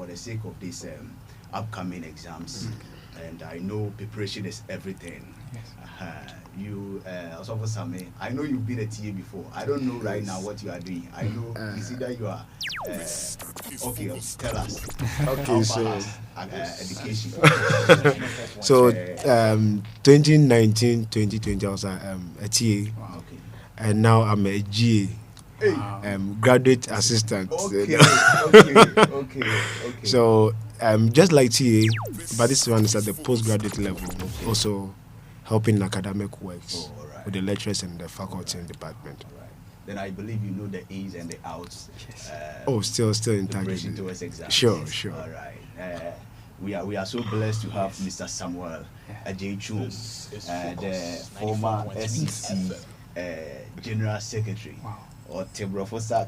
for the sake of this upcoming exams, and I know preparation is everything. Yes. You also for some, I know you've been a TA before. I don't know right now what you are doing. I know it's either you are okay. Tell us. Okay, so education. so 2019, 2020, I was a TA, Okay. and now I'm a GA. Hey. Graduate assistant. Okay. So just like TA, but this one is at the postgraduate level, also helping in academic works with the lecturers and the faculty and department. All right. Then I believe you know the ins and the outs. Still in touch. Preparation towards exams. Sure. All right. We are so blessed to have Mr. Samuel Ajechu, the former SEC General Secretary. Wow. Or Tebrofosa.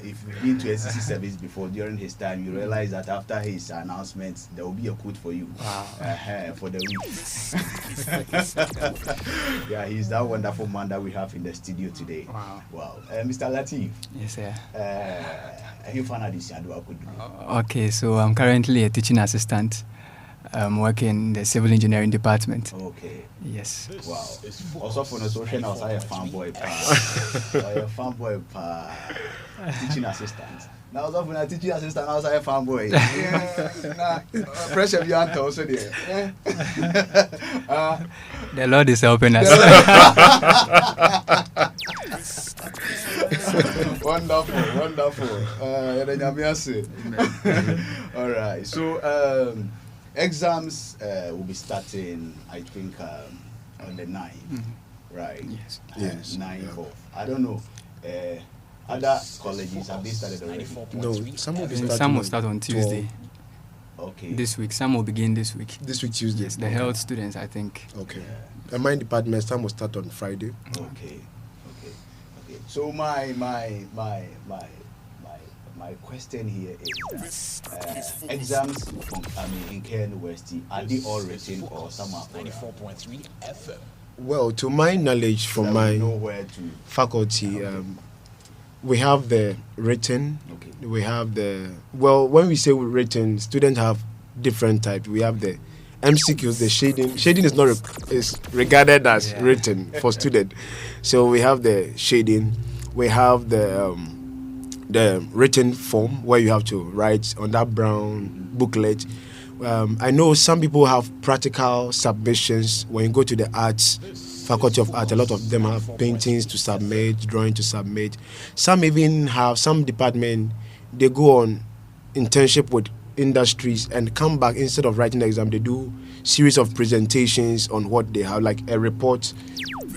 If you've been to SEC service before during his time, you realize that after his announcement, there will be a quote for you for the week. Yeah, he's that wonderful man that we have in the studio today. Wow. Mr. Latif. Yes, sir. Okay, so I'm currently a teaching assistant. I'm working in the civil engineering department. Okay. Yes. Wow. Also for the social, I was a fanboy. Teaching assistant. Now, also for a teaching assistant, I was a fanboy. Pressure beyond also there. The Lord is helping us. Wonderful. All right. So, exams will be starting, I think, on the 9th, right? Yes. 9th of, I don't know, other colleges, have they started already? No, some will start on Tuesday. Okay. This week, some will begin this week. This week, Tuesday. Yes, the health students, I think. Okay. And my department, some will start on Friday. Okay. So my question here is exams in KNUST, are they all written or some are 94.3 FM? Well, to my knowledge, from my faculty, we have the written. Okay. We have when we say written, students have different types. We have the MCQs, the shading. Shading is regarded as written for student. So we have the shading. We have the written form where you have to write on that brown booklet. I know some people have practical submissions. When you go to the arts, faculty of art, a lot of them have paintings to submit, drawing to submit. Some even have, some department, they go on internship with industries and come back. Instead of writing the exam, they do series of presentations on what they have, like a report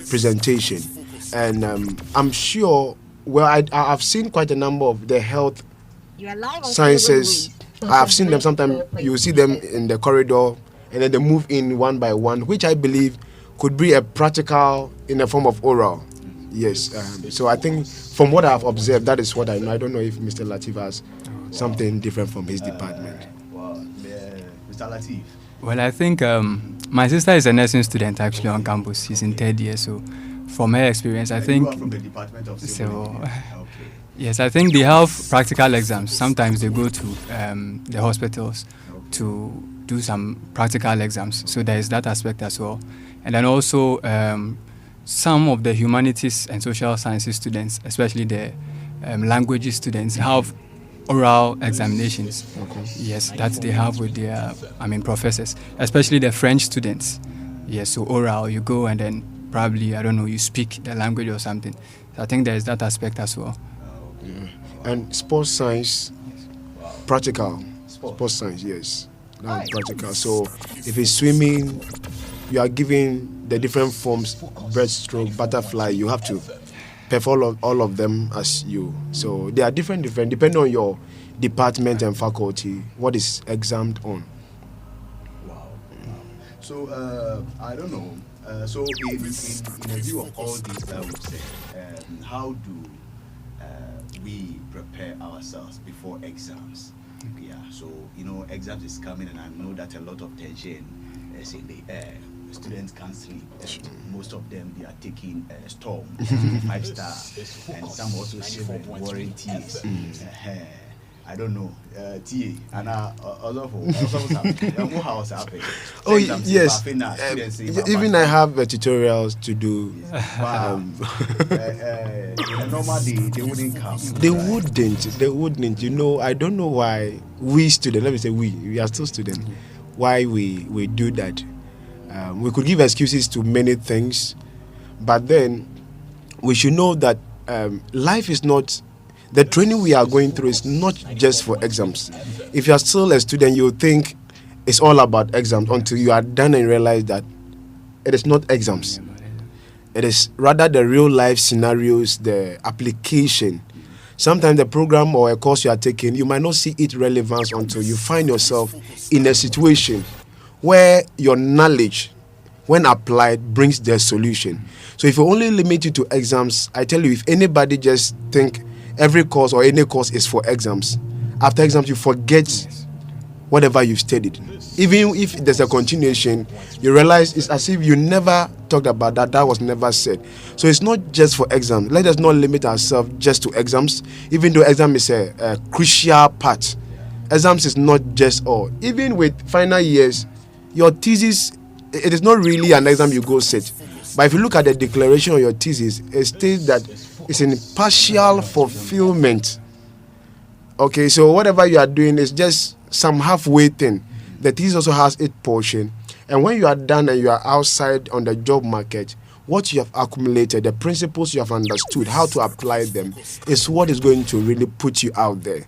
presentation. And I'm sure, I've seen quite a number of the health sciences. I've seen them, sometimes you see them in the corridor and then they move in one by one, which I believe could be a practical in the form of oral. Yes. So I think from what I've observed, that is what I know. I don't know if Mr. Latif has something different from his department. Mr. Latif. Well, I think my sister is a nursing student actually on campus. She's in 3rd year, so from her experience, I think. You are from the Department of Civil Engineering. Okay. Yes, I think they have practical exams. Sometimes they go to the hospitals to do some practical exams. So there is that aspect as well. And then also some of the humanities and social sciences students, especially the languages students, have oral examinations. Okay. Yes, that they have with their, professors, especially the French students. Yes, so oral, you go and then probably, I don't know, you speak the language or something. So I think there is that aspect as well. Yeah. And sports science, practical. Sports science, yes. That's practical. So if it's swimming, you are given the different forms, breaststroke, butterfly, you have to perform all of them as you. So they are different, depending on your department and faculty, what is examined on. Wow. So, I don't know. So in view of all these that we've said, how do we prepare ourselves before exams? Yeah, so, exams is coming and I know that a lot of tension is in the air. Students can't sleep. Most of them, they are taking Storm, 5-star, and some also children warranties. I don't know, TA, and also house happen. Oh yes, even I have tutorials to do. Wow. In a normal day, they wouldn't come. They wouldn't. You know, I don't know why we students. Let me say we are still students. Why we do that? We could give excuses to many things, but then we should know that life is not. The training we are going through is not just for exams. If you are still a student, you think it's all about exams until you are done and realize that it is not exams. It is rather the real life scenarios, the application. Sometimes the program or a course you are taking, you might not see its relevance until you find yourself in a situation where your knowledge, when applied, brings the solution. So if you only limit it to exams, I tell you, if anybody just think every course or any course is for exams, after exams you forget whatever you've studied. Even if there's a continuation, you realize it's as if you never talked about that. That was never said. So it's not just for exams. Let us not limit ourselves just to exams, even though exam is a crucial part. Exams is not just all. Even with final years, your thesis, it is not really an exam you go sit. But if you look at the declaration of your thesis, it states that it's in partial fulfillment. Okay, so whatever you are doing is just some halfway thing. The thesis also has its portion. And when you are done and you are outside on the job market, what you have accumulated, the principles you have understood, how to apply them, is what is going to really put you out there.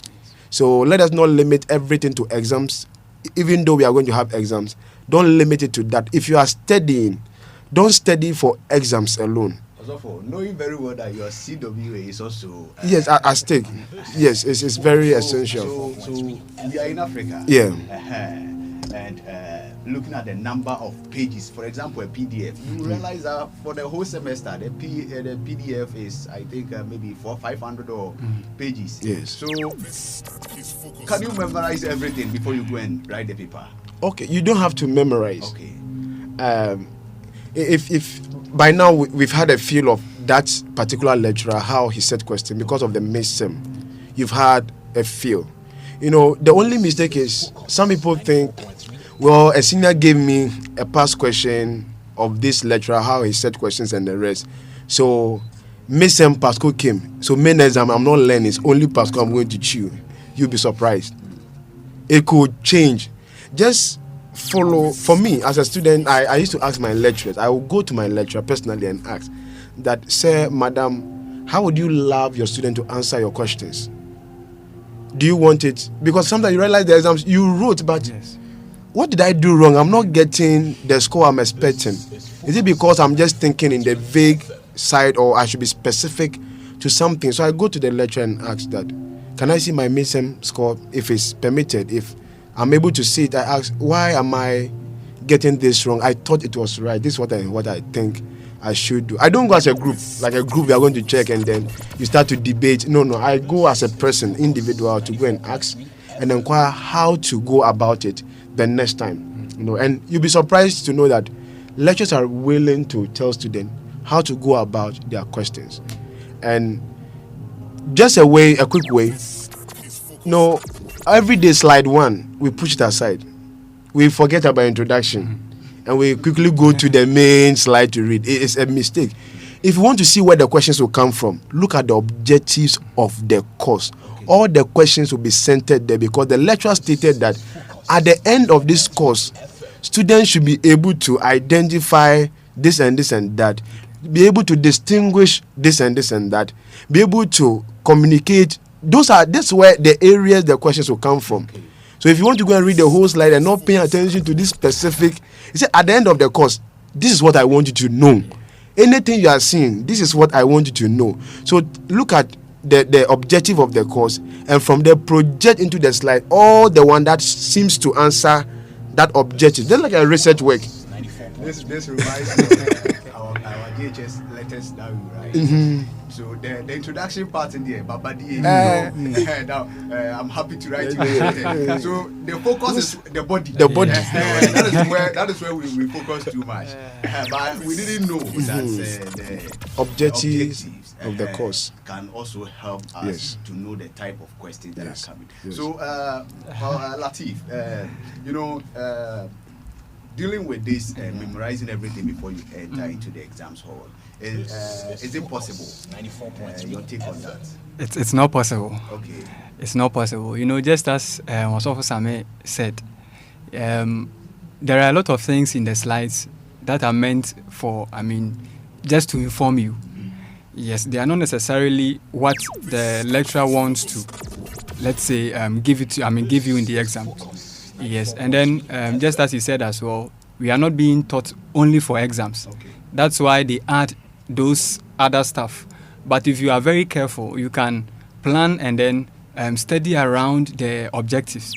So let us not limit everything to exams. Even though we are going to have exams, don't limit it to that. If you are studying, don't study for exams alone. Also, knowing very well that your CWA is also yes, at stake. Yes, it's very essential. So we are in Africa. Yeah. And looking at the number of pages, for example, a PDF, you realize that for the whole semester, the PDF is, I think, maybe 400-500 or pages. Yes. So, can you memorize everything before you go and write the paper? Okay, you don't have to memorize. Okay. If by now we've had a feel of that particular lecturer, how he set question because of the midterm, you've had a feel. You know, the only mistake is some people think, well, a senior gave me a past question of this lecturer, how he set questions and the rest. So midterm Pascal came. So main exam I'm not learning, it's only Pascal I'm going to chew. You'll be surprised. It could change. Just follow. For me as a student, I used to ask my lecturers. I will go to my lecturer personally and ask that, sir, madam, how would you love your student to answer your questions? Do you want it? Because sometimes you realize the exams you wrote, but yes, what did I do wrong? I'm not getting the score I'm expecting. Is it because I'm just thinking in the vague side, or I should be specific to something? So I go to the lecturer and ask that, can I see my midterm score if it's permitted? If I'm able to see it, I ask, why am I getting this wrong? I thought it was right. This is what I think I should do. I don't go as a group. Like a group, we are going to check and then you start to debate. No, I go as a person, individual, to go and ask and inquire how to go about it the next time. You know, and you'll be surprised to know that lecturers are willing to tell students how to go about their questions. And just a quick way, every day slide one, we push it aside. We forget about introduction and we quickly go to the main slide to read. It is a mistake. If you want to see where the questions will come from, look at the objectives of the course. All the questions will be centered there because the lecturer stated that at the end of this course, students should be able to identify this and this and that, be able to distinguish this and this and that, be able to communicate. That's where the areas the questions will come from. Okay. So if you want to go and read the whole slide and not paying attention to this specific, you say at the end of the course, this is what I want you to know. Anything you are seeing, this is what I want you to know. So look at the objective of the course and from there project into the slide all the one that seems to answer that objective. Just like a research work. This reminds me of our DHS letters that we write. Mm-hmm. So the introduction part in there, now I'm happy to write you. So the focus is the body. The body. That is where we focus too much. But we didn't know that the objectives. of the course can also help us Yes. to know the type of questions that Yes. are coming. Yes. So, Latif, dealing with this, memorizing everything before you enter into the exams hall, is it possible? Your take on that? It's not possible. Okay. It's not possible. Just as Osofo Same said, there are a lot of things in the slides that are meant for, just to inform you. Yes, they are not necessarily what the lecturer wants to, let's say, give you in the exam. Yes, and then just as he said as well, we are not being taught only for exams. Okay. That's why they add those other stuff. But if you are very careful, you can plan and then study around the objectives.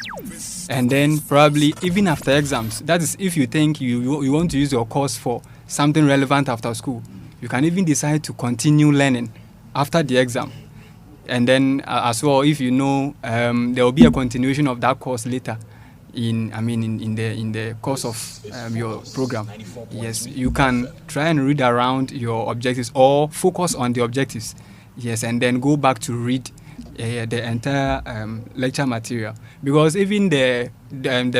And then probably even after exams, that is if you think you want to use your course for something relevant after school, you can even decide to continue learning after the exam. And then as well, if you know there will be a continuation of that course later in the course of your program. Yes, you can try and read around your objectives or focus on the objectives. Yes, and then go back to read the entire lecture material, because even the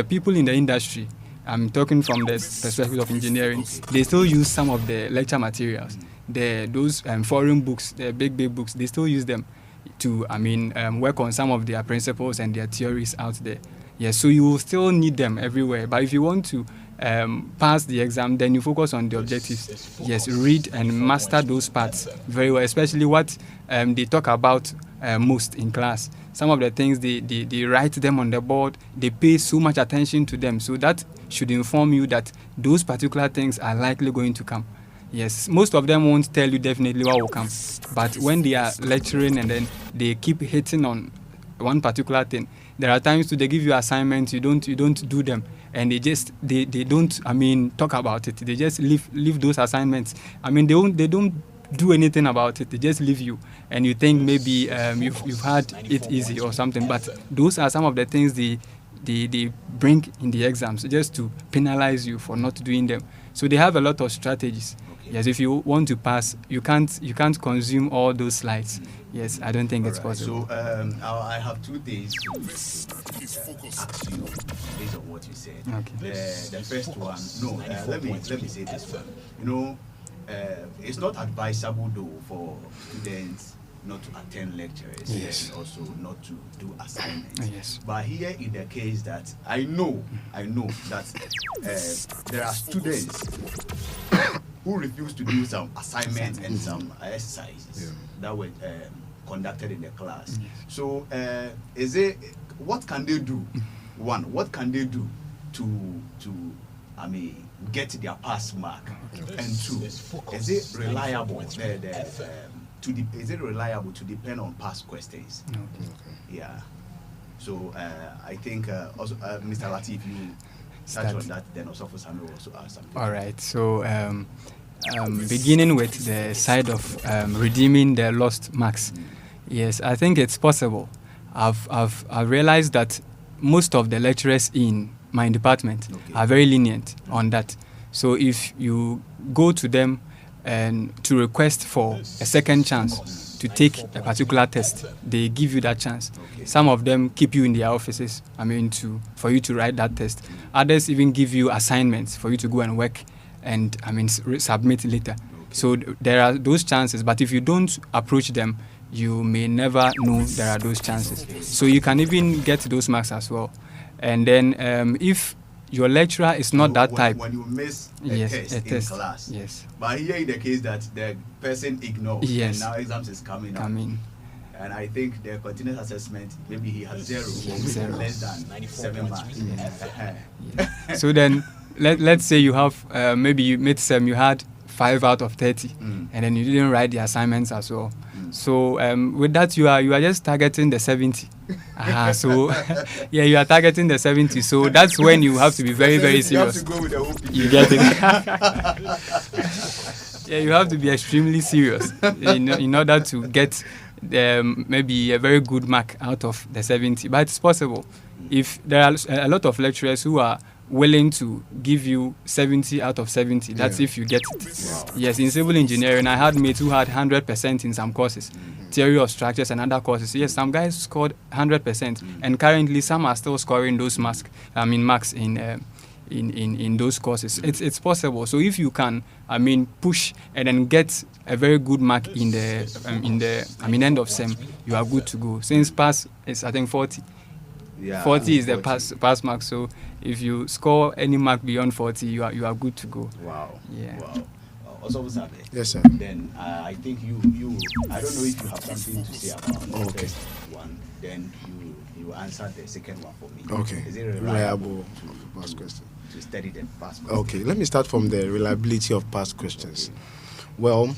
people in the industry, I'm talking from the perspective of engineering, they still use some of the lecture materials. Those foreign books, the big books, they still use them to work on some of their principles and their theories out there. Yes, so you will still need them everywhere. But if you want to pass the exam, then you focus on the objectives. Yes, read and master those parts very well, especially what they talk about most in class. Some of the things they write them on the board, they pay so much attention to them. So that should inform you that those particular things are likely going to come. Yes, most of them won't tell you definitely what will come. But when they are lecturing and then they keep hitting on one particular thing, there are times they give you assignments, you don't do them, and they don't talk about it. They just leave those assignments. They don't do anything about it. They just leave you, and you think maybe you've had it easy or something. But those are some of the things they bring in the exams just to penalize you for not doing them. So they have a lot of strategies. Yes, if you want to pass, you can't consume all those slides. Yes, I don't think it's possible. So I have two things to ask you based on what you said. Okay. The first one, let me say this one. It's not advisable though for students not to attend lectures, yes, and also not to do assignments. Yes. But here in the case that I know that there are students who refuse to do some assignments and some exercises that were conducted in the class. Yes. So what can they do? One, what can they do to get their pass mark? And two, is it reliable? Is it reliable to depend on past questions? Okay. Yeah. So I think also Mr. Latif, you touch on that. Then also for Samuel also ask something. All right. So beginning with the side of redeeming the lost marks, yes, I think it's possible. I've realized that most of the lecturers in my department are very lenient on that. So if you go to them and to request for a second chance to take a particular test, they give you that chance. Some of them keep you in their offices, for you to write that test. Others even give you assignments for you to go and work and submit later. So there are those chances, but if you don't approach them, you may never know there are those chances. So you can even get those marks as well. And then if your lecturer is not that type. When you miss a test in class. Yes. But here in the case that the person ignores, yes, and now exams is coming up. And I think the continuous assessment, maybe he has zero. Less than 7 marks. Yeah. So then, let's say you have, maybe you mid-sem, you had 5 out of 30, and then you didn't write the assignments as well. So with that, you are just targeting the 70. So yeah, you are targeting the 70. So that's when you have to be very, very serious. You have to go with the OP. You get it. Yeah, you have to be extremely serious in order to get maybe a very good mark out of the 70. But it's possible. If there are a lot of lecturers who are willing to give you 70 out of 70. That's if you get it. Wow. Yes, in civil engineering, I had mates who had 100% in some courses, theory of structures and other courses. Yes, some guys scored 100%, and currently some are still scoring those marks in those courses. It's possible. So if you can, push and then get a very good mark in the end of sem, you are good to go. Since pass is I think 40. Yeah, 40 is the pass mark. So if you score any mark beyond 40, you are good to go. Wow. Yeah. Wow. Also, Sabe. Yes, sir. Then I think you I don't know if you have something to say about the first one. Then you answer the second one for me. Okay. Is it reliable to past question? To study the past question? Okay, let me start from the reliability of past questions. Well,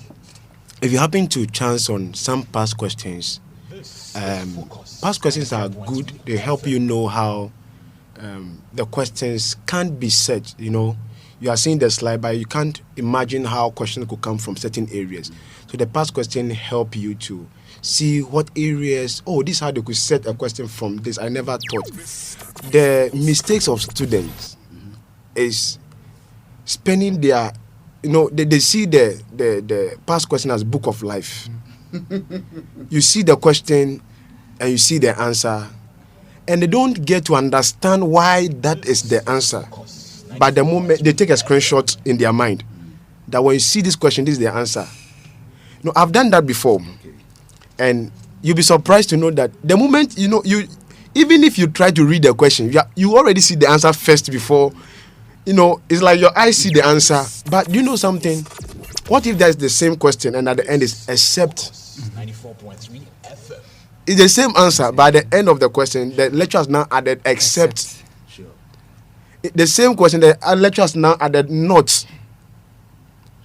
if you happen to chance on some past questions, past questions are good. They help you know how the questions can't be set. You know, you are seeing the slide, but you can't imagine how questions could come from certain areas. So the past question help you to see what areas. Oh, this is how they could set a question from this. I never thought. The mistakes of students is spending their, they see the past question as book of life. You see the question and you see the answer, and they don't get to understand why that is the answer. But the moment they take a screenshot in their mind, that when you see this question, this is the answer. I've done that before, and you'll be surprised to know that the moment you even if you try to read the question, you already see the answer first before. It's like your eyes see the answer. But you know something? What if there's the same question and at the end is except? 94.3 FM. It's the same answer, but at the end of the question, the lecturer has now added except. Sure. The same question, the lecturer has now added not.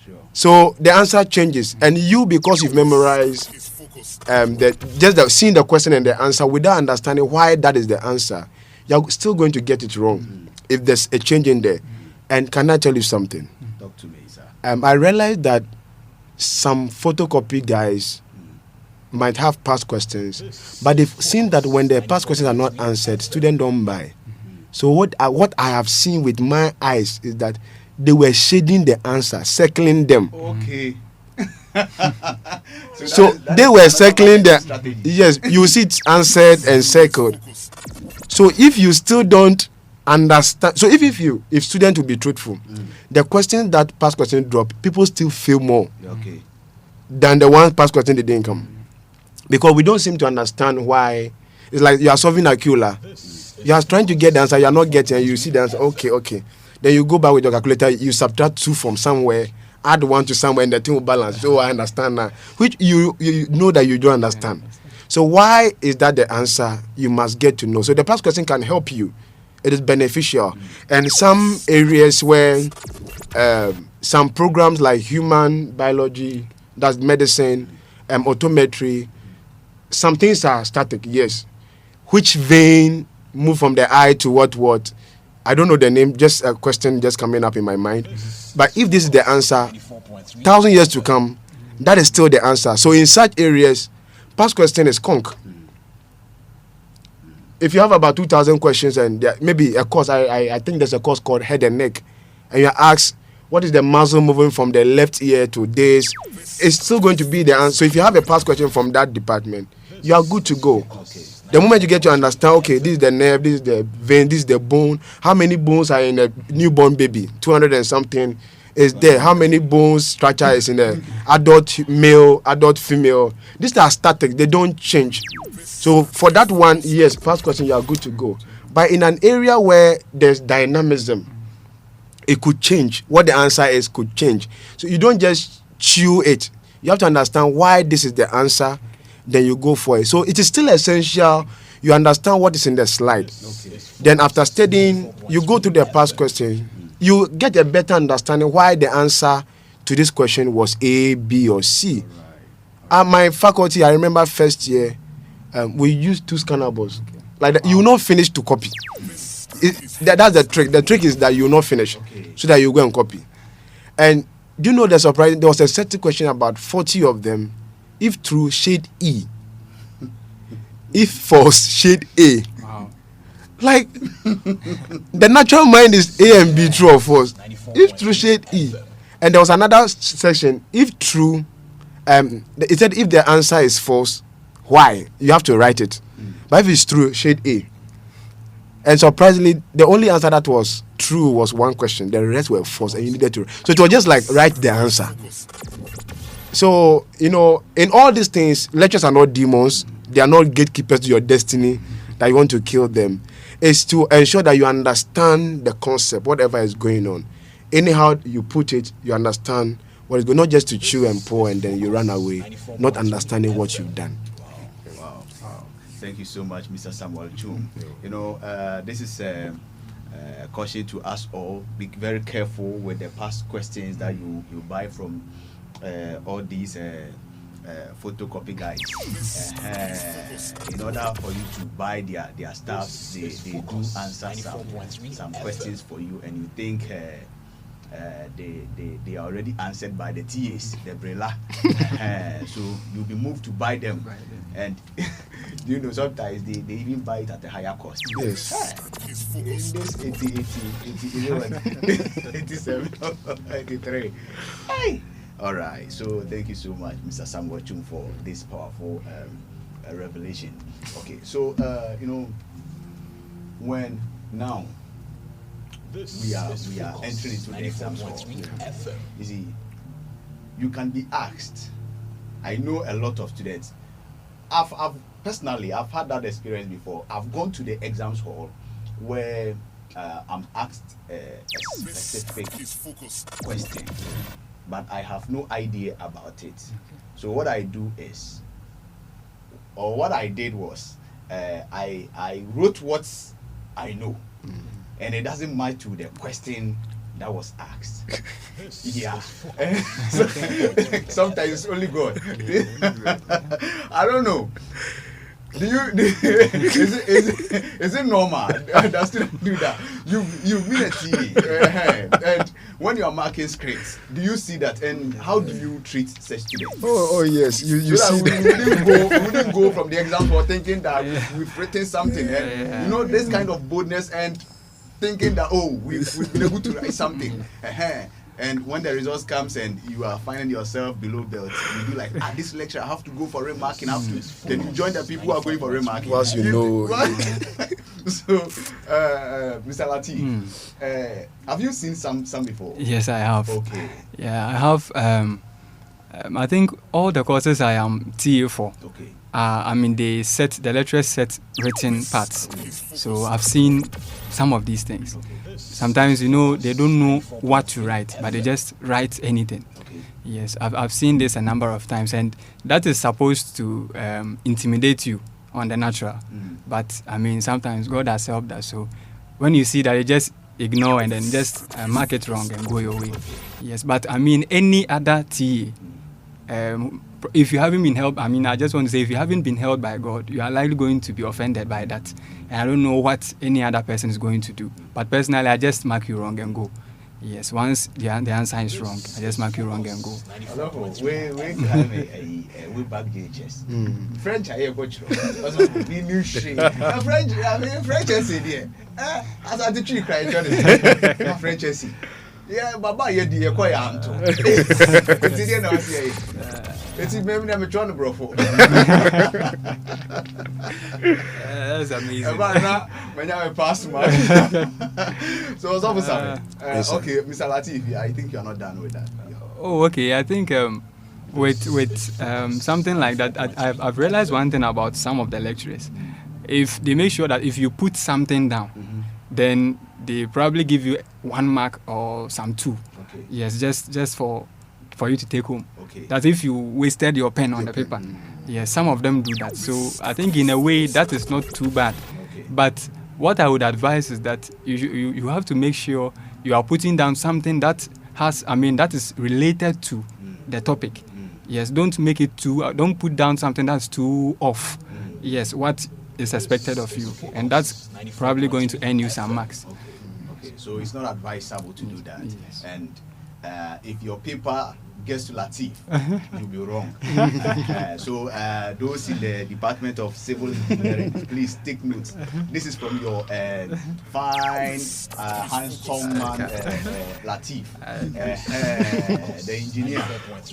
Sure. So the answer changes. And you, because you've memorized seeing the question and the answer without understanding why that is the answer, you're still going to get it wrong if there's a change in there. And can I tell you something? Talk to me, sir. I realized that some photocopy guys might have past questions, but they've seen that when their past questions are not answered, students don't buy. So what I have seen with my eyes is that they were shading the answer, circling them. Okay. So they were circling the. Yes, you see it answered and circled. So if you still don't understand, so if students will be truthful, the questions that past question drop, people still feel more than the one past question they didn't come, because we don't seem to understand why. It's like you are solving a QLA, you are trying to get the answer, you are not getting, and you see the answer. Okay. Then you go back with your calculator, you subtract 2 from somewhere, add 1 to somewhere, and the thing will balance. So I understand now, which you know that you don't understand. So why is that the answer? You must get to know. So the past question can help you. It is beneficial. And some areas where some programs like human biology, that's medicine, optometry, some things are static, yes. Which vein move from the eye to what? I don't know the name, just a question just coming up in my mind. But if this is the answer, 1,000 years to come, that is still the answer. So in such areas, past question is conk. If you have about 2,000 questions and maybe a course, I think there's a course called head and neck, and you're asked, what is the muscle moving from the left ear to this? It's still going to be the answer. So if you have a past question from that department, you are good to go. Okay. The moment you get to understand, okay, this is the nerve, this is the vein, this is the bone. How many bones are in a newborn baby? 200 and something is there. How many bones structure is in the adult male, adult female? These are static. They don't change. So for that one, yes, past question, you are good to go. But in an area where there's dynamism, it could change. What the answer is could change. So you don't just chew it. You have to understand why this is the answer. Then you go for it. So it is still essential you understand what is in the slide. Okay. Then after studying, you go to the past question. You get a better understanding why the answer to this question was A, B, or C. At my faculty, I remember first year, we used 2 scannables. Like that, you will not finish to copy. That's the trick. The trick is that you will not finish, so that you go and copy. And do you know the surprise? There was a certain question about 40 of them. If true, shade E. If false, shade A. Wow. Like, the natural mind is A and B, true or false. If true, shade E. And there was another section, if true, it said if the answer is false, why? You have to write it. But if it's true, shade A. And surprisingly, the only answer that was true was one question. The rest were false, and you needed to. So it was just like write the answer. So, you know, in all these things, lectures are not demons. They are not gatekeepers to your destiny that you want to kill them. It's to ensure that you understand the concept, whatever is going on. Anyhow you put it, you understand what is going on, not just to chew and pour and then you run away, not understanding what you've done. Wow. Thank you so much, Mr. Samuel Chum. You know, this is a caution to us all. Be very careful with the past questions that you buy from all these photocopy guys. In order for you to buy their stuff, they do answer some questions for you, and you think they are already answered by the TAs, the Brela. So you'll be moved to buy them. And you know, sometimes they even buy it at a higher cost. Yes. In this 87, 83. Hey! All right. So thank you so much, Mr. Samuel Chum, for this powerful revelation. Okay. So you know, when now we are entering into the exam hall. You see, you can be asked. I know a lot of students. I've personally had that experience before. I've gone to the exams hall where I'm asked a specific question, but I have no idea about it. So what I do is, or what I did was, I wrote what I know, and it doesn't match to the question that was asked. Yeah. Sometimes it's only God. I don't know. Is it normal? Does students do that? You've been a TA, and when you are marking scripts, do you see that? And how do you treat such students? Oh yes, you so see that we wouldn't go from the exam for thinking that we've written something, and you know, this kind of boldness and thinking that we've been able to write something. And when the results comes and you are finding yourself below belt, you be like, this lecture I have to go for remarking. Then you join the people who are going for remarking. Once you know. So, Mr. Lati, have you seen some before? Yes, I have. Okay. Yeah, I have. I think all the courses I am TA for. Okay. The lecturers set written parts. So I've seen some of these things. Sometimes, you know, they don't know what to write, but they just write anything. Okay. Yes, I've seen this a number of times, and that is supposed to intimidate you on the natural. But sometimes God has helped us. So when you see that, you just ignore and then just mark it wrong and go your way. Yes, but any other TA, if you haven't been helped, I just want to say, if you haven't been held by God, you are likely going to be offended by that. And I don't know what any other person is going to do. But personally, I just mark you wrong and go. Yes, once the answer is wrong, I just mark you wrong and go. We back JHS. French, I hear what French essay. As I the tree cry, French essay. Yeah, Baba, you did quite anto. It's maybe never trying to bro. That's amazing. When I pass my so what's up with okay, Mr. Latif, I think you're not done with that. Oh, okay. I think with something like that, I've realized one thing about some of the lecturers. If they make sure that if you put something down, then they probably give you 1 mark or some 2. Okay. Yes, just for you to take home. Okay. That if you wasted your pen on the paper. Yes, some of them do that. So I think in a way that is not too bad. Okay. But what I would advise is that you have to make sure you are putting down something that has, that is related to the topic. Yes, don't make it don't put down something that's too off. Yes, what is expected of you, and that's probably going to earn you some marks. Okay, so it's not advisable to do that. Yes. And if your paper gets to Latif, you'll be wrong. So those in the Department of Civil Engineering, please take notes. This is from your fine, handsome man, Latif, the engineer.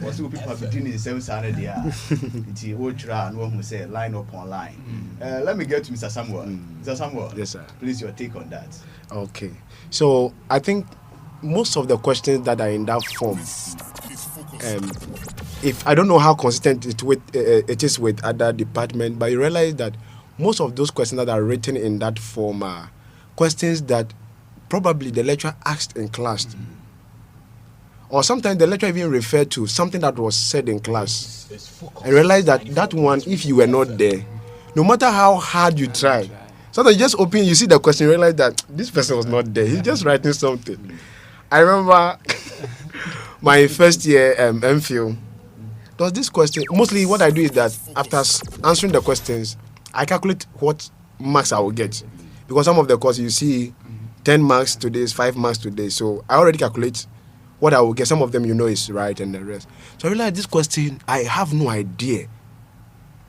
Also, people have been doing the same standard there. It's ultra and one who say line upon line. Let me get to Mr. Samuel. Mr. Samuel, yes, sir. Please, your take on that. Okay, so I think most of the questions that are in that form, if I don't know how consistent it is with other departments, but you realize that most of those questions that are written in that form are questions that probably the lecturer asked in class, or sometimes the lecturer even referred to something that was said in class, and realize that that one, if you were not there, no matter how hard you try, sometimes you just open, you see the question, you realize that this person was not there. He's just writing something. I remember my first year MPhil. There was this question. Mostly what I do is that after answering the questions, I calculate what marks I will get. Because some of the courses you see 10 marks today, 5 marks today. So I already calculate what I will get. Some of them you know is right and the rest. So I realized this question, I have no idea.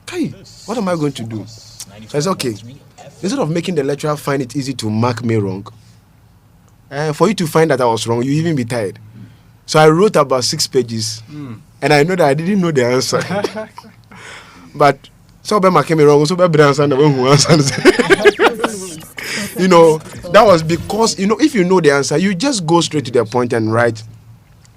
Okay, what am I going to do? So I said, okay, instead of making the lecturer find it easy to mark me wrong, for you to find that I was wrong, you even be tired. So I wrote about 6 pages, and I know that I didn't know the answer. But so Bema came wrong, so Bema answer the one who answers. You know, that was because, you know, if you know the answer, you just go straight to the point and write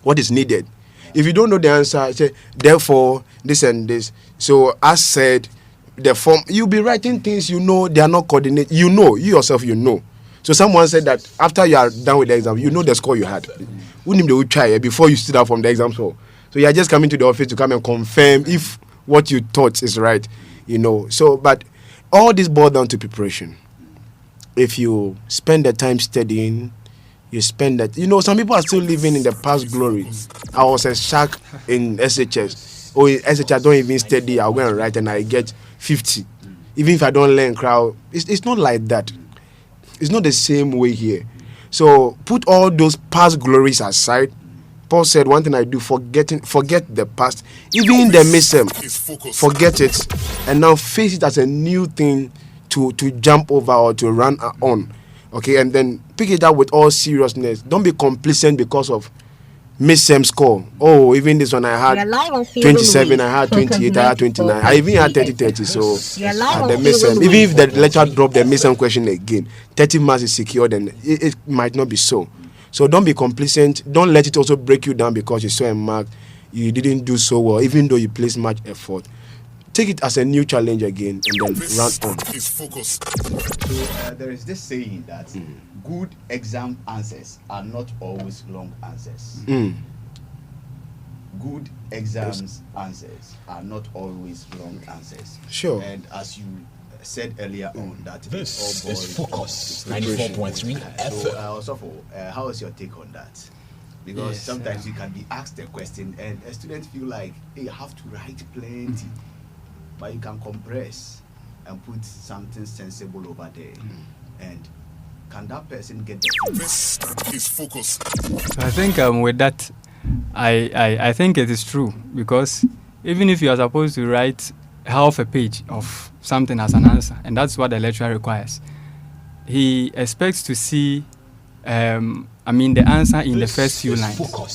what is needed. If you don't know the answer, say, therefore, this and this. So as said, the form, you'll be writing things you know they are not coordinated. You know, you yourself, you know. So someone said that after you are done with the exam, you know the score you had. Wouldn't they try before you stood up from the exam hall? So you are just coming to the office to come and confirm if what you thought is right, you know. So, but all this boils down to preparation. If you spend the time studying, you spend that. You know, some people are still living in the past glory. I was a shark in SHS. Oh, in SHS, I don't even study. I go and write and I get 50. Even if I don't learn crowd, it's not like that. It's not the same way here. So put all those past glories aside. Paul said, one thing I do, forget the past, even the missing, forget it, and now face it as a new thing to jump over or to run on. Okay, and then pick it up with all seriousness. Don't be complacent because of miss score. Oh, even this one I had 27, I had 28, I had 29, I even had 30. So the miss even if the lecturer drop the miss question again, 30 marks is secured, and it might not be so. So don't be complacent. Don't let it also break you down because you saw a mark, you didn't do so well, even though you placed much effort. Take it as a new challenge again and then run on. So there is this saying that good exam answers are not always long answers. Good exams answers are not always long answers. Sure. And as you said earlier on, that This all is Focus 94.3 FM. So, how is your take on that? Because Yes, sometimes you can be asked a question and a student feel like, hey, you have to write plenty, but you can compress and put something sensible over there. And can that person get the This is Focus. I think with that, I think it is true, because even if you are supposed to write half a page of something as an answer, and that's what the lecturer requires, he expects to see the answer in the first few lines. Focus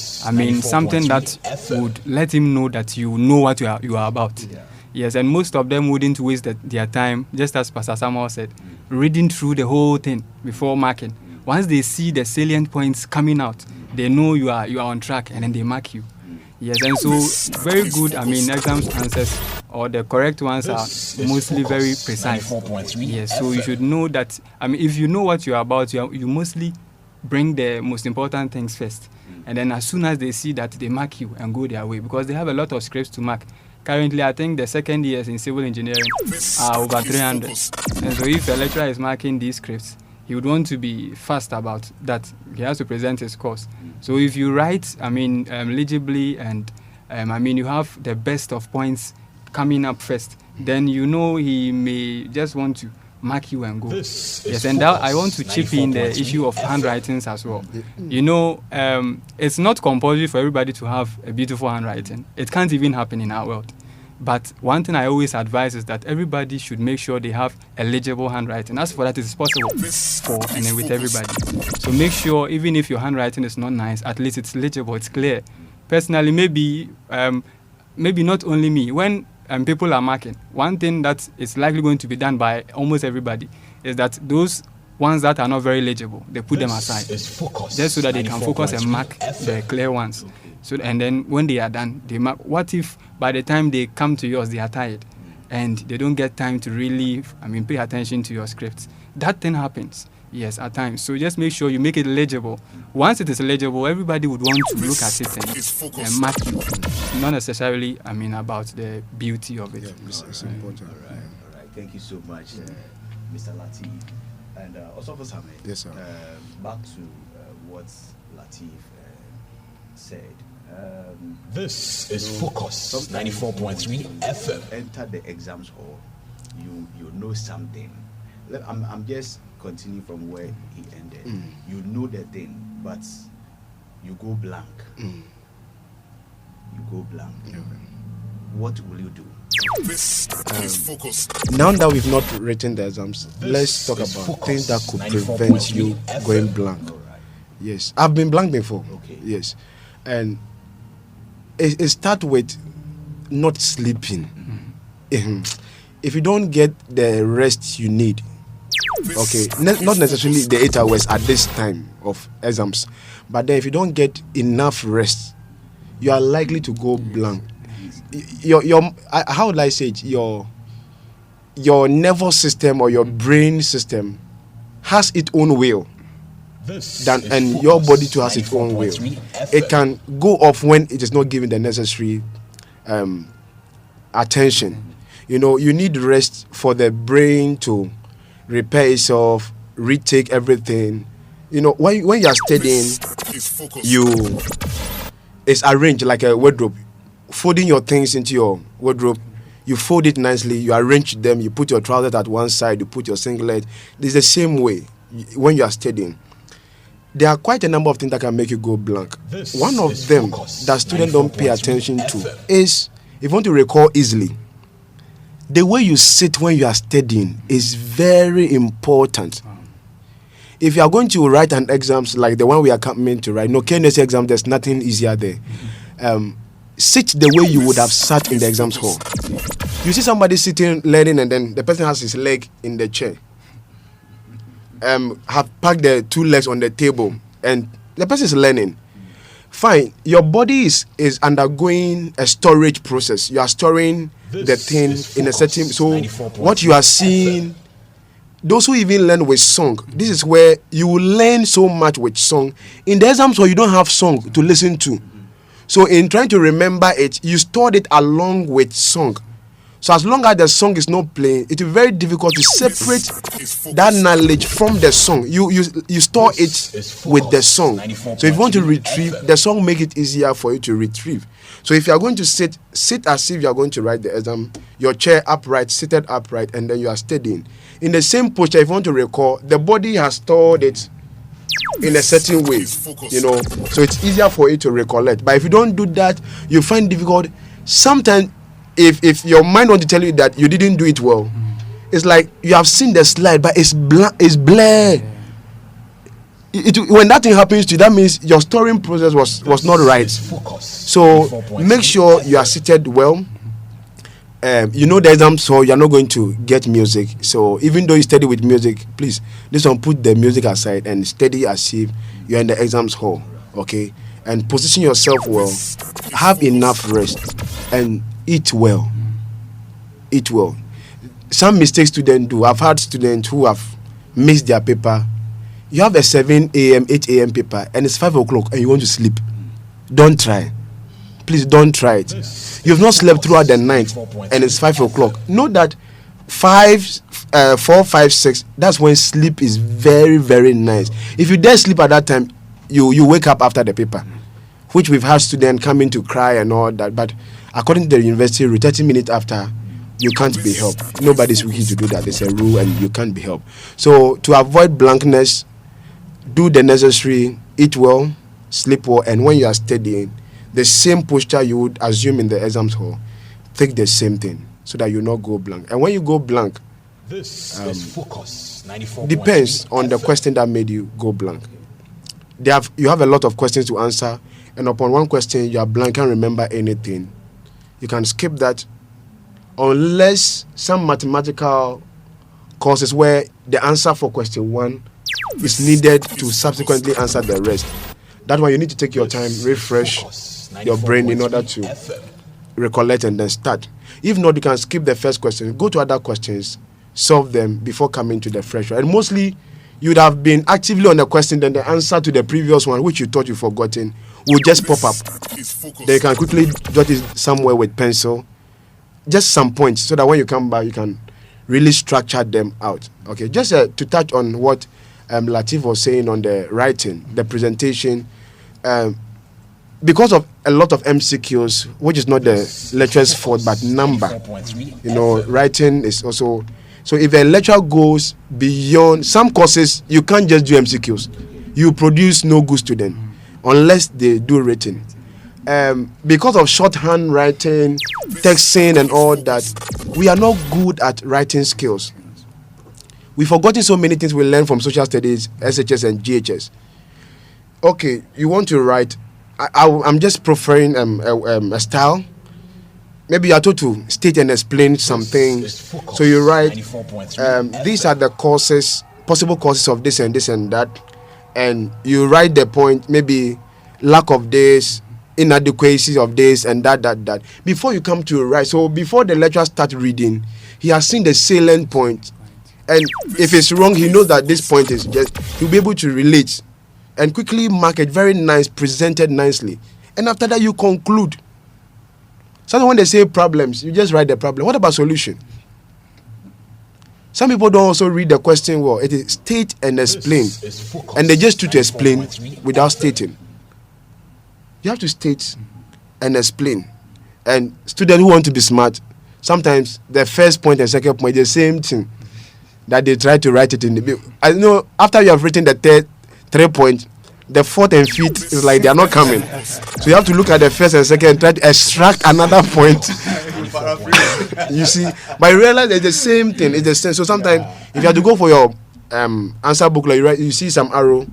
Something that 94.3 would let him know that you know what you are about. Yeah. Yes, and most of them wouldn't waste their time, just as Pastor Samuel said, reading through the whole thing before marking. Once they see the salient points coming out, they know you are on track, and then they mark you. Yes, and so very good. Exams answers, or the correct ones, are mostly very precise. 94.3 Yes, so you should know that. If you know what you are about, you mostly bring the most important things first, and then as soon as they see that, they mark you and go their way, because they have a lot of scripts to mark. Currently, I think the second years in civil engineering are over 300, and so if a lecturer is marking these scripts, he would want to be fast about that. He has to present his course. So if you write, legibly, and you have the best of points coming up first, then you know he may just want to mark you and go. This is Yes, and that I Focus want to chip in the 94.3 issue of FM. handwritings as well. You know, it's not compulsory for everybody to have a beautiful handwriting. It can't even happen in our world. But one thing I always advise is that everybody should make sure they have a legible handwriting. As for that, it's possible for and then with everybody. So make sure, even if your handwriting is not nice, at least it's legible, it's clear. Personally, maybe not only me. When people are marking, one thing that is likely going to be done by almost everybody is that those ones that are not very legible, they put them aside, just so that they can focus and mark the clear ones. So, and then when they are done, they mark. What if by the time they come to yours, they are tired and they don't get time to really, pay attention to your scripts? That thing happens, yes, at times. So just make sure you make it legible. Once it is legible, everybody would want to look at it and mark you. Not necessarily, about the beauty of it. Yeah, it's important. All right. Thank you so much, Mr. Latif. And also for Samuel. Yes, sir. Back to what Latif said. This is Focus 94.3 FM. Enter the exams hall, you know something. I'm just continuing from where he ended. You know the thing, but you go blank. You go blank. What will you do? This is Focus. Now that we've not written the exams, let's talk about things that could prevent you going blank. All right. Yes, I've been blank before. Okay. Yes, and it starts with not sleeping. If you don't get the rest you need, okay, not necessarily the 8 hours at this time of exams, but then if you don't get enough rest, you are likely to go blank. How would I say it? Your nervous system or your brain system has its own will, and your body too has its own will. It can go off when it is not given the necessary attention. You need rest for the brain to repair itself, retake everything. When you are studying, it's arranged like a wardrobe. Folding your things into your wardrobe, you fold it nicely, you arrange them, you put your trousers at one side, you put your singlet. It's the same way when you are studying. There are quite a number of things that can make you go blank. One of them that students don't pay attention to is, if you want to recall easily, the way you sit when you are studying is very important. If you are going to write an exam like the one we are coming to write, KNUST exam, there's nothing easier there. Sit the way you would have sat in the exams hall. You see somebody sitting learning and then the person has his leg in the chair. Have packed the two legs on the table and the person is learning. Fine, your body is undergoing a storage process. You are storing the thing in a certain. So what you are seeing, those who even learn with song, this is where you will learn so much with song. In the exams where you don't have song to listen to. So in trying to remember it, you stored it along with song. So as long as the song is not playing, it will be very difficult to separate that knowledge from the song. You store it with the song. So if you want to retrieve, the song make it easier for you to retrieve. So if you are going to sit as if you are going to write the exam, your chair upright, seated upright, and then you are studying. In the same posture, if you want to recall, the body has stored it in a certain way, so it's easier for you to recollect. But if you don't do that, you find difficult. Sometimes if your mind wants to tell you that you didn't do it well, it's like you have seen the slide but it's blurred. When that thing happens to you, that means your storing process was not right. So make sure you are seated well. The exam, so you're not going to get music. So even though you study with music, please, this one, put the music aside and study as if you're in the exams hall, okay? And position yourself well, have enough rest, and eat well. Eat well. Some mistakes students do. I've had students who have missed their paper. You have a 7 a.m., 8 a.m. paper, and it's 5 o'clock, and you want to sleep. Don't try. Please don't try it. You've not slept throughout the night and it's 5 o'clock. Know that 4, 5, 6, that's when sleep is very, very nice. If you dare sleep at that time, you wake up after the paper, which we've had students coming to cry and all that. But according to the university, 30 minutes after, you can't be helped. Nobody's wicked to do that. There's a rule and you can't be helped. So to avoid blankness, do the necessary, eat well, sleep well, and when you are studying, the same posture you would assume in the exams hall, take the same thing so that you not go blank. And when you go blank, This is Focus 94.3 depends on the FM. question that made you go blank. You have a lot of questions to answer, and upon one question you are blank, can't remember anything. You can skip that unless some mathematical courses where the answer for question 1 is needed to subsequently answer the rest. That one you need to take your time, refresh your brain in order to recollect and then start. If not, you can skip the first question, go to other questions, solve them before coming to the fresh one. And mostly you would have been actively on the question, then the answer to the previous one, which you thought you forgotten, will just pop up. Then you can quickly jot it somewhere with pencil, just some points, so that when you come back, you can really structure them out. Okay, just to touch on what Latif was saying on the writing, the presentation, because of a lot of MCQs, which is not the lecturer's fault, but number, writing is also. So if a lecturer goes beyond some courses, you can't just do MCQs. You produce no good student unless they do written. Because of shorthand writing, texting, and all that, we are not good at writing skills. We've forgotten so many things we learn from social studies, SHS, and GHS. Okay, you want to write. I'm just preferring a style. Maybe you are told to state and explain some things. So you write, these are the causes, possible causes of this and this and that. And you write the point, maybe lack of this, inadequacies of this and that. Before you come to write, so before the lecturer starts reading, he has seen the salient point. And if it's wrong, he knows that this point is just, he'll be able to relate and quickly mark it very nice, presented nicely. And after that, you conclude. So when they say problems, you just write the problem. What about solution? Some people don't also read the question well. It is state and explain. And they just do to explain without stating. You have to state and explain. And students who want to be smart, sometimes the first point and second point, the same thing that they try to write it in the. I know after you have written the third 3 point, the fourth and fifth is like they are not coming. So you have to look at the first and second and try to extract another point. You see, but you realize it's the same thing. It's the same. So sometimes if you have to go for your answer booklet, you see some arrow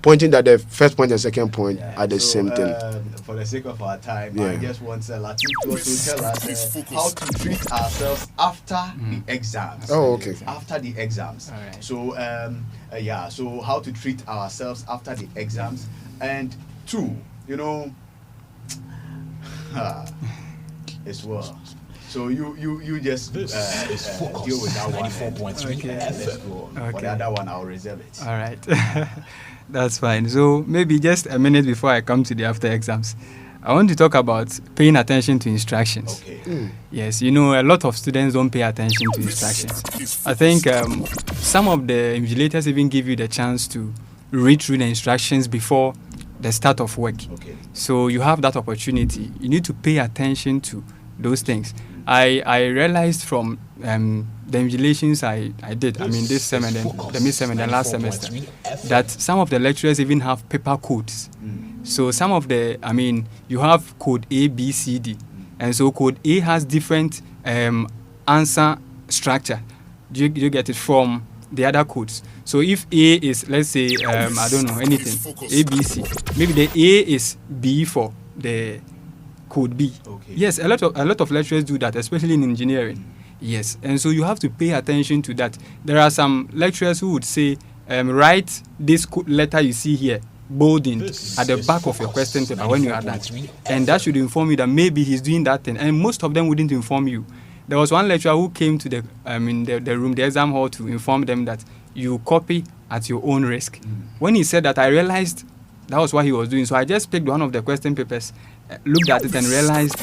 pointing that the first point and second point are the same thing. For the sake of our time, I just want Latif to also tell us how to treat ourselves after the exams. Oh, okay. After the exams. All right. So, so how to treat ourselves after the exams. And 2, as well. So you just deal with that one. 94.3 FM. For the other one, I'll reserve it. All right. That's fine. So maybe just a minute before I come to the after exams, I want to talk about paying attention to instructions. Okay. Yes, a lot of students don't pay attention to instructions. I think some of the invigilators even give you the chance to read through the instructions before the start of work. Okay. So you have that opportunity. You need to pay attention to those things. I realized from the invigilations I did, this sem and then the mid-sem and then last semester, that some of the lecturers even have paper codes. So some of the, you have code A, B, C, D. And so code A has different answer structure. Do you get it from the other codes? So if A is, let's say, I don't know, anything, A, B, C, maybe the A is B for the code B. Okay. Yes, a lot of lecturers do that, especially in engineering. Yes, and so you have to pay attention to that. There are some lecturers who would say, write this letter you see here, bolding at the back of your question paper when you are done. And that should inform you that maybe he's doing that thing. And most of them wouldn't inform you. There was one lecturer who came to the room, the exam hall, to inform them that you copy at your own risk. When he said that, I realized that was what he was doing. So I just picked one of the question papers, looked at it and realized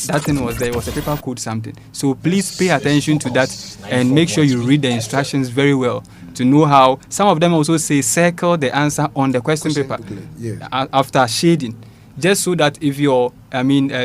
that thing was there. It was a paper code something. So please pay attention to that and make sure you read the instructions very well to know how. Some of them also say circle the answer on the question paper after shading, just so that if your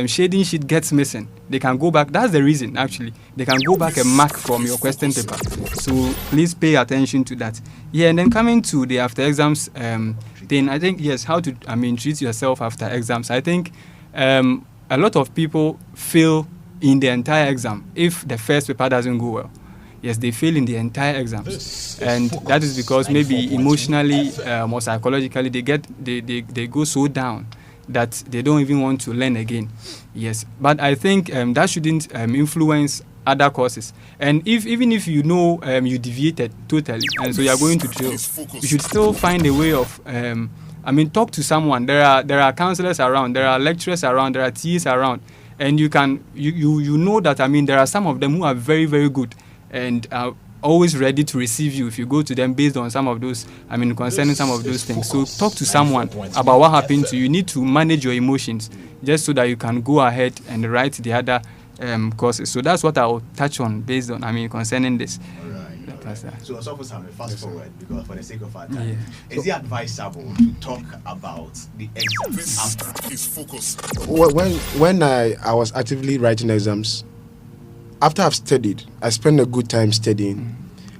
shading sheet gets missing, they can go back. That's the reason, actually. They can go back and mark from your question paper. So please pay attention to that. Yeah, and then coming to the after exams thing, I think, yes, how to, treat yourself after exams. I think a lot of people fail in the entire exam if the first paper doesn't go well. Yes, they fail in the entire exams, and that is because maybe emotionally or psychologically they go so down that they don't even want to learn again. Yes, but I think that shouldn't influence other courses. And even if you know you deviated totally, and so you are going to drill, you should still find a way of talk to someone. There are counselors around, there are lecturers around, there are TAs around, and you know that there are some of them who are very, very good and are always ready to receive you if you go to them based on some of those, concerning some of those things. So talk to someone about what happened to you. You need to manage your emotions just so that you can go ahead and write the other courses. So that's what I'll touch on based on, concerning this. So Osofo Sam, fast forward, because for the sake of our time, is it advisable to talk about the exams after? His focus. When I was actively writing exams, after I've studied, I spend a good time studying.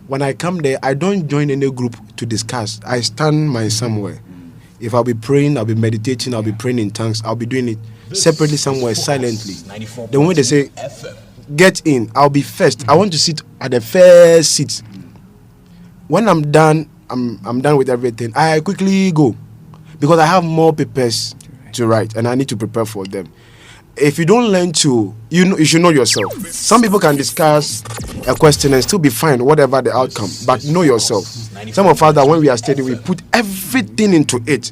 When I come there, I don't join any group to discuss. I stand my somewhere. If I'll be praying, I'll be meditating, I'll be praying in tongues, I'll be doing it separately somewhere, silently. Then when they say, get in, I'll be first. I want to sit at the first seat. When I'm done, I'm done with everything. I quickly go because I have more papers to write and I need to prepare for them. If you don't learn to, you should know yourself. Some people can discuss a question and still be fine, whatever the outcome, but know yourself. Some of us that when we are studying, we put everything into it.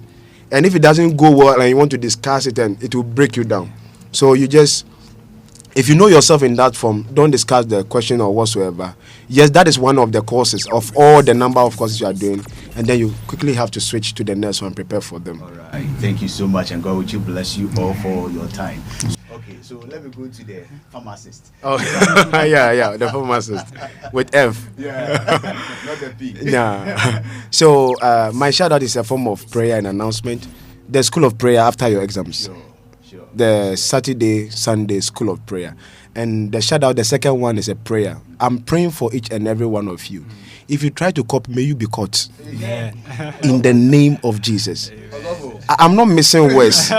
And if it doesn't go well and you want to discuss it, then it will break you down. So if you know yourself in that form, don't discuss the question or whatsoever. Yes, that is one of the courses of all the number of courses you are doing, and then you quickly have to switch to the next one, prepare for them. All right. Thank you so much, and God will bless you all for your time. Okay, so let me go to the pharmacist. Oh, yeah, the pharmacist with F. Yeah, not the P. Yeah. So my shout out is a form of prayer and announcement. The school of prayer after your exams. Sure. The Saturday, Sunday school of prayer. And the shout out, the second one is a prayer. I'm praying for each and every one of you. If you try to copy, may you be caught. Yeah. In the name of Jesus. I'm not missing words.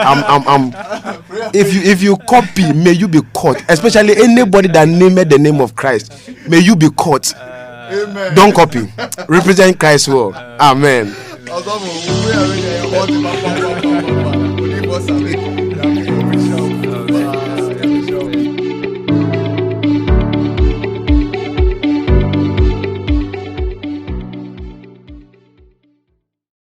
If you copy, may you be caught. Especially anybody that named the name of Christ, may you be caught. Amen. Don't copy. Represent Christ well. Amen.